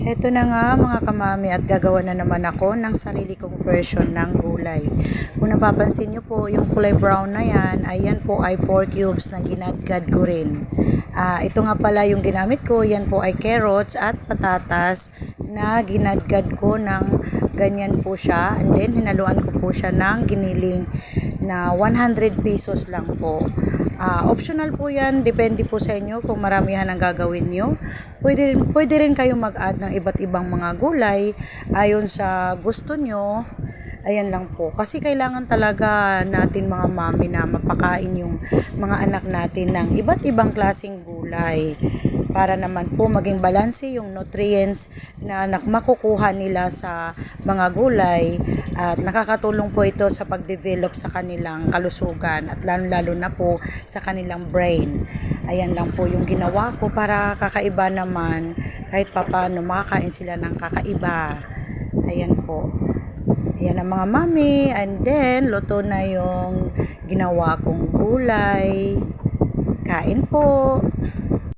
Eto na nga mga kamami at gagawa na naman ako ng sarili kong version ng gulay. Kung napapansin nyo po, yung kulay brown na yan, ayan po ay 4 cubes na ginadgad ko rin. Ito nga pala yung ginamit ko, yan po ay carrots at patatas na ginadgad ko ng ganyan po siya. And then hinaluan ko po siya ng giniling na 100 pesos lang po. Optional po yan, depende po sa inyo kung maramihan ang gagawin nyo. Pwede rin kayo mag-add ng iba't ibang mga gulay ayon sa gusto nyo. Ayan lang po. Kasi kailangan talaga natin mga mami na mapakain yung mga anak natin ng iba't ibang klaseng gulay para naman po maging balanse yung nutrients na makukuha nila sa mga gulay at nakakatulong po ito sa pag-develop sa kanilang kalusugan at lalo na po sa kanilang brain. Ayan lang po yung ginawa ko para kakaiba naman kahit papano makakain sila ng kakaiba. Ayan po. Ayan ang mga mami, and then luto na yung ginawa kong gulay. Kain po.